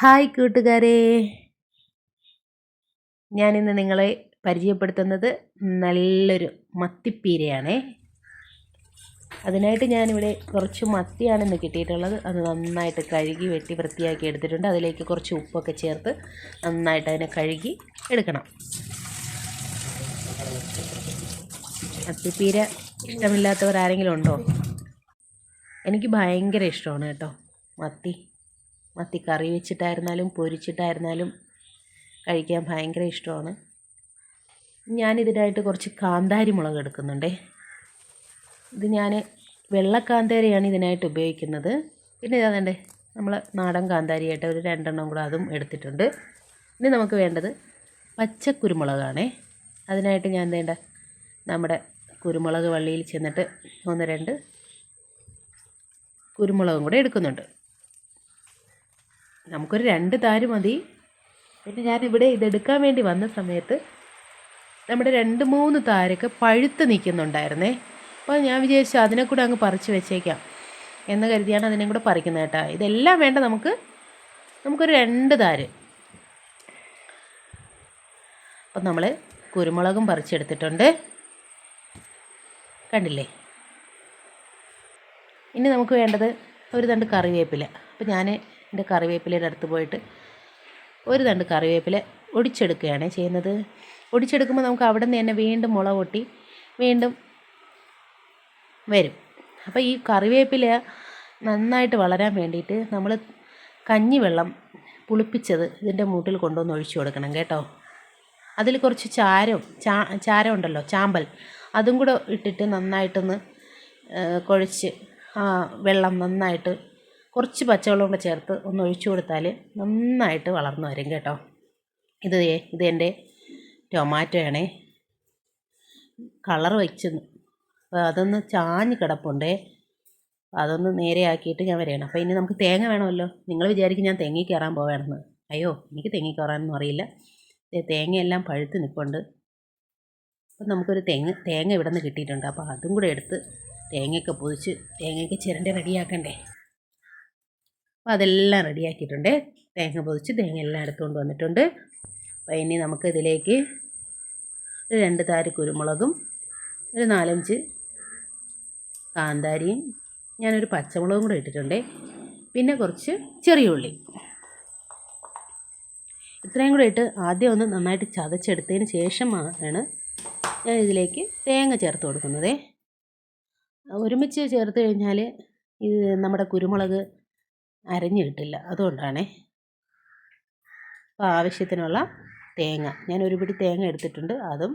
Hi കൂട്ടുകാരെ, ഞാനിന്ന് നിങ്ങളെ പരിചയപ്പെടുത്തുന്നത് നല്ലൊരു മത്തിപ്പീരയാണേ. അതിനായിട്ട് ഞാനിവിടെ കുറച്ച് മത്തിയാണ് ഇന്ന് കിട്ടിയിട്ടുള്ളത്. അത് നന്നായിട്ട് കഴുകി വെട്ടി വൃത്തിയാക്കി എടുത്തിട്ടുണ്ട്. അതിലേക്ക് കുറച്ച് ഉപ്പൊക്കെ ചേർത്ത് നന്നായിട്ട് അതിനെ കഴുകി എടുക്കണം. മത്തിപ്പീര ഇഷ്ടമില്ലാത്തവർ ആരെങ്കിലും ഉണ്ടോ? എനിക്ക് ഭയങ്കര ഇഷ്ടമാണ് കേട്ടോ മത്തി കറി വെച്ചിട്ടായിരുന്നാലും പൊരിച്ചിട്ടായിരുന്നാലും കഴിക്കാൻ ഭയങ്കര ഇഷ്ടമാണ്. ഞാനിതിനായിട്ട് കുറച്ച് കാന്താരി മുളക് എടുക്കുന്നുണ്ടേ. ഇത് ഞാൻ വെള്ളക്കാന്താരിയാണ് ഇതിനായിട്ട് ഉപയോഗിക്കുന്നത്. പിന്നെ ഇതാണ്ടേ നമ്മൾ നാടൻ കാന്താരിയായിട്ട് ഒരു 2 എണ്ണം കൂടെ അതും എടുത്തിട്ടുണ്ട്. ഇനി നമുക്ക് വേണ്ടത് പച്ചക്കുരുമുളകാണേ. അതിനായിട്ട് ഞാൻ നമ്മുടെ കുരുമുളക് വള്ളിയിൽ ചെന്നിട്ട് 1-2 കുരുമുളകും കൂടെ എടുക്കുന്നുണ്ട്. നമുക്കൊരു 2 താര് മതി. പിന്നെ ഞാനിവിടെ ഇതെടുക്കാൻ വേണ്ടി വന്ന സമയത്ത് നമ്മുടെ 2-3 താരൊക്കെ പഴുത്ത് നിൽക്കുന്നുണ്ടായിരുന്നേ. അപ്പോൾ ഞാൻ വിചാരിച്ചു അതിനെ കൂടെ അങ്ങ് പറിച്ച് വെച്ചേക്കാം എന്ന് കരുതിയാണ് അതിനെ കൂടെ പറിക്കുന്നത് കേട്ടോ. ഇതെല്ലാം വേണ്ട നമുക്കൊരു 2 താര്. അപ്പം നമ്മൾ കുരുമുളകും പറിച്ചെടുത്തിട്ടുണ്ട്, കണ്ടില്ലേ. ഇനി നമുക്ക് വേണ്ടത് ഒരു തണ്ട് കറിവേപ്പില. അപ്പോൾ ഞാൻ എൻ്റെ കറിവേപ്പിലയുടെ അടുത്ത് പോയിട്ട് ഒരു തണ്ട് കറിവേപ്പില ഒടിച്ചെടുക്കുകയാണ് ചെയ്യുന്നത്. ഒടിച്ചെടുക്കുമ്പോൾ നമുക്ക് അവിടെ നിന്ന് തന്നെ വീണ്ടും മുള പൊട്ടി വീണ്ടും വരും. അപ്പോൾ ഈ കറിവേപ്പില നന്നായിട്ട് വളരാൻ വേണ്ടിയിട്ട് നമ്മൾ കഞ്ഞിവെള്ളം പുളിപ്പിച്ചത് ഇതിൻ്റെ മൂട്ടിൽ കൊണ്ടുവന്ന് ഒഴിച്ചു കൊടുക്കണം കേട്ടോ. അതിൽ കുറച്ച് ചാരം ഉണ്ടല്ലോ, ചാമ്പൽ, അതും കൂടെ ഇട്ടിട്ട് നന്നായിട്ടൊന്ന് കുഴച്ച് വെള്ളം നന്നായിട്ട് കുറച്ച് പച്ചവെള്ളം കൂടെ ചേർത്ത് ഒന്ന് ഒഴിച്ചു കൊടുത്താൽ നന്നായിട്ട് വളർന്നു വരും കേട്ടോ. ഇത് എൻ്റെ ടൊമാറ്റോയാണേ. കളർ വെച്ചെന്ന് അതൊന്ന് ചാഞ്ഞ് കിടപ്പുണ്ടേ. അതൊന്ന് നേരെയാക്കിയിട്ട് ഞാൻ വരികയാണ്. അപ്പോൾ ഇനി നമുക്ക് തേങ്ങ വേണമല്ലോ. നിങ്ങൾ വിചാരിക്കും ഞാൻ തെങ്ങി കയറാൻ പോവുകയാണെന്ന്. അയ്യോ, എനിക്ക് തെങ്ങി കയറാനൊന്നും അറിയില്ല. തേങ്ങയെല്ലാം പഴുത്ത് നിൽപ്പുണ്ട്. അപ്പം നമുക്കൊരു തേങ്ങ ഇവിടെ നിന്ന് കിട്ടിയിട്ടുണ്ട്. അപ്പോൾ അതും കൂടെ എടുത്ത് തേങ്ങയൊക്കെ പൊതിച്ച് തേങ്ങയൊക്കെ ചിരണ്ടി റെഡിയാക്കണ്ടേ. അപ്പോൾ അതെല്ലാം റെഡിയാക്കിയിട്ടുണ്ട്. തേങ്ങ പൊതിച്ച് തേങ്ങ എല്ലാം എടുത്തുകൊണ്ട് വന്നിട്ടുണ്ട്. അപ്പോൾ ഇനി നമുക്ക് ഇതിലേക്ക് ഒരു 2 താര് കുരുമുളകും ഒരു 4-5 കാന്താരിയും ഞാനൊരു പച്ചമുളകും കൂടെ ഇട്ടിട്ടുണ്ട്. പിന്നെ കുറച്ച് ചെറിയ ഉള്ളി, ഇത്രയും കൂടെ ഇട്ട് ആദ്യം ഒന്ന് നന്നായിട്ട് ചതച്ചെടുത്തതിന് ശേഷമാണ് ഞാൻ ഇതിലേക്ക് തേങ്ങ ചേർത്ത് കൊടുക്കുന്നത്. ഒരുമിച്ച് ചേർത്ത് കഴിഞ്ഞാൽ ഇത് നമ്മുടെ കുരുമുളക് അരഞ്ഞു കിട്ടില്ല, അതുകൊണ്ടാണേ. അപ്പോൾ ആവശ്യത്തിനുള്ള തേങ്ങ ഞാൻ ഒരു പിടി തേങ്ങ എടുത്തിട്ടുണ്ട്, അതും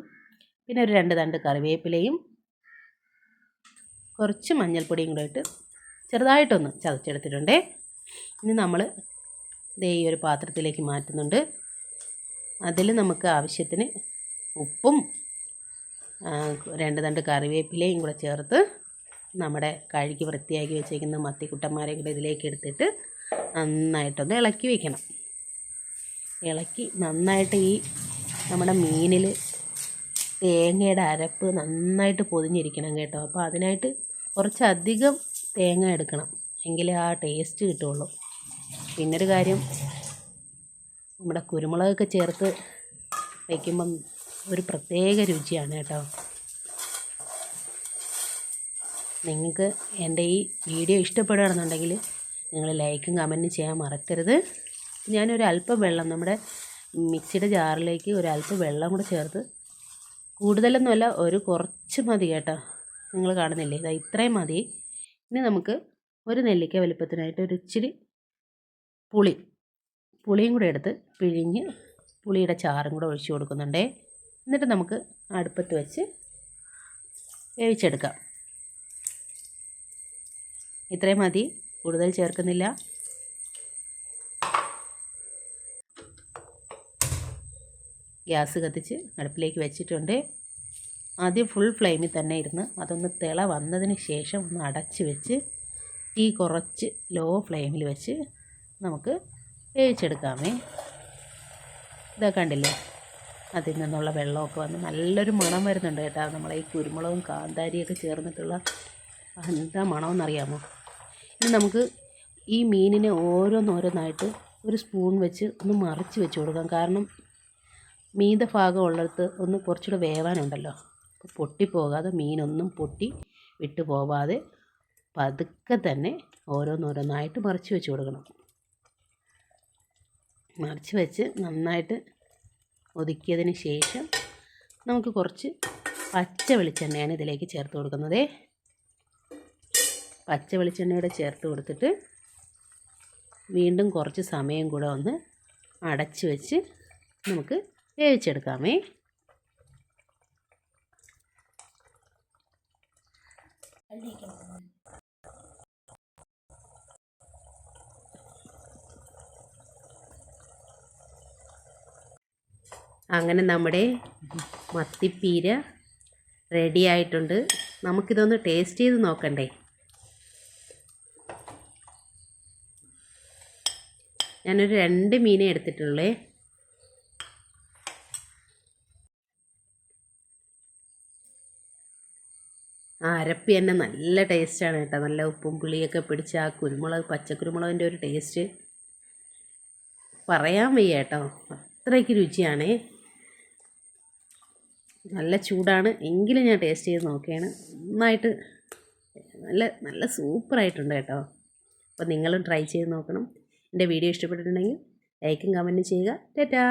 പിന്നെ ഒരു 2 തണ്ട് കറിവേപ്പിലയും കുറച്ച് മഞ്ഞൾപ്പൊടിയും കൂടെ ഇട്ട് ചെറുതായിട്ടൊന്ന് ചതച്ചെടുത്തിട്ടുണ്ട്. ഇനി നമ്മൾ ഈ ഒരു പാത്രത്തിലേക്ക് മാറ്റുന്നുണ്ട്. അതിൽ നമുക്ക് ആവശ്യത്തിന് ഉപ്പും 2 തണ്ട് കറിവേപ്പിലയും കൂടെ ചേർത്ത് നമ്മുടെ കഴുകി വൃത്തിയാക്കി വെച്ചേക്കുന്ന മത്തിക്കുട്ടന്മാരെ കൂടെ ഇതിലേക്ക് എടുത്തിട്ട് നന്നായിട്ടൊന്ന് ഇളക്കി വയ്ക്കണം. ഇളക്കി നന്നായിട്ട് ഈ നമ്മുടെ മീനിൽ തേങ്ങയുടെ അരപ്പ് നന്നായിട്ട് പൊതിഞ്ഞിരിക്കണം കേട്ടോ. അപ്പോൾ അതിനായിട്ട് കുറച്ചധികം തേങ്ങ എടുക്കണം, എങ്കിലേ ആ ടേസ്റ്റ് കിട്ടുള്ളൂ. പിന്നൊരു കാര്യം, നമ്മുടെ കുരുമുളകൊക്കെ ചേർത്ത് വയ്ക്കുമ്പം ഒരു പ്രത്യേക രുചിയാണ് കേട്ടോ. നിങ്ങൾക്ക് എൻ്റെ ഈ വീഡിയോ ഇഷ്ടപ്പെടുകയാണെന്നുണ്ടെങ്കിൽ നിങ്ങൾ ലൈക്കും കമൻറ്റും ചെയ്യാൻ മറക്കരുത്. ഞാനൊരു അല്പം വെള്ളം നമ്മുടെ മിക്സിയുടെ ജാറിലേക്ക് ഒരു അല്പം വെള്ളം കൂടെ ചേർത്ത്, കൂടുതലൊന്നുമല്ല, ഒരു കുറച്ച് മതി കേട്ടോ. നിങ്ങൾ കാണുന്നില്ലേ, ഇതാ ഇത്രയും മതി. ഇനി നമുക്ക് ഒരു നെല്ലിക്ക വലുപ്പത്തിനായിട്ട് ഒരു ഇച്ചിരി പുളിയും കൂടെ എടുത്ത് പിഴിഞ്ഞ് പുളിയുടെ ചാറും കൂടെ ഒഴിച്ച് കൊടുക്കുന്നുണ്ടേ. എന്നിട്ട് നമുക്ക് അടുപ്പത്ത് വെച്ച് വേവിച്ചെടുക്കാം. ഇത്രയും മതി, കൂടുതൽ ചേർക്കുന്നില്ല. ഗ്യാസ് കത്തിച്ച് അടുപ്പിലേക്ക് വെച്ചിട്ടുണ്ട്. ആദ്യം ഫുൾ ഫ്ലെയിമിൽ തന്നെ ഇരുന്ന് അതൊന്ന് തിള വന്നതിന് ശേഷം ഒന്ന് അടച്ച് വെച്ച് തീ കുറച്ച് ലോ ഫ്ലെയിമിൽ വെച്ച് നമുക്ക് വേവിച്ചെടുക്കാമേ. ഇതാ കണ്ടില്ലേ, അതിൽ നിന്നുള്ള വെള്ളമൊക്കെ വന്ന് നല്ലൊരു മണം വരുന്നുണ്ട് കേട്ടോ. നമ്മളെ ഈ കുരുമുളകും കാന്താരിയൊക്കെ ചേർന്നിട്ടുള്ള എന്താ മണമെന്നറിയാമോ. ഇനി നമുക്ക് ഈ മീനിനെ ഓരോന്നോരോന്നായിട്ട് ഒരു സ്പൂൺ വെച്ച് ഒന്ന് മറിച്ച് വെച്ച് കൊടുക്കാം. കാരണം മീത ഭാഗം ഉള്ളിടത്ത് ഒന്ന് കുറച്ചുകൂടെ വേവാനുണ്ടല്ലോ. അപ്പോൾ പൊട്ടിപ്പോകാതെ മീനൊന്നും പൊട്ടി വിട്ടു പോവാതെ പതുക്കെ തന്നെ ഓരോന്നോരോന്നായിട്ട് മറിച്ച് വെച്ച് കൊടുക്കണം. മറിച്ച് വെച്ച് നന്നായിട്ട് ഒതുക്കിയതിന് ശേഷം നമുക്ക് കുറച്ച് പച്ച വെളിച്ചെണ്ണയാണ് ഇതിലേക്ക് ചേർത്ത് കൊടുക്കുന്നത്. പച്ച വെളിച്ചെണ്ണയോടെ ചേർത്ത് കൊടുത്തിട്ട് വീണ്ടും കുറച്ച് സമയം കൂടെ ഒന്ന് അടച്ച് വെച്ച് നമുക്ക് വേവിച്ചെടുക്കാമേ. അങ്ങനെ നമ്മുടെ മത്തിപ്പീര റെഡി ആയിട്ടുണ്ട്. നമുക്കിതൊന്ന് ടേസ്റ്റ് ചെയ്ത് നോക്കണ്ടേ? ഞാനൊരു 2 മീനേ എടുത്തിട്ടുള്ളേ. ആ അരപ്പ് തന്നെ നല്ല ടേസ്റ്റാണ് കേട്ടോ. നല്ല ഉപ്പും പുളിയൊക്കെ പിടിച്ച ആ കുരുമുളക്, പച്ചക്കുരുമുളകിൻ്റെ ഒരു ടേസ്റ്റ് പറയാൻ വയ്യ കേട്ടോ. അത്രയ്ക്ക് രുചിയാണേ. നല്ല ചൂടാണ് എങ്കിലും ഞാൻ ടേസ്റ്റ് ചെയ്ത് നോക്കുകയാണ്. നന്നായിട്ട് നല്ല സൂപ്പറായിട്ടുണ്ട് കേട്ടോ. അപ്പോൾ നിങ്ങളും ട്രൈ ചെയ്ത് നോക്കണം. എൻ്റെ വീഡിയോ ഇഷ്ടപ്പെട്ടിട്ടുണ്ടെങ്കിൽ ലൈക്കും കമൻറ്റും ചെയ്യുക. ടാറ്റാ.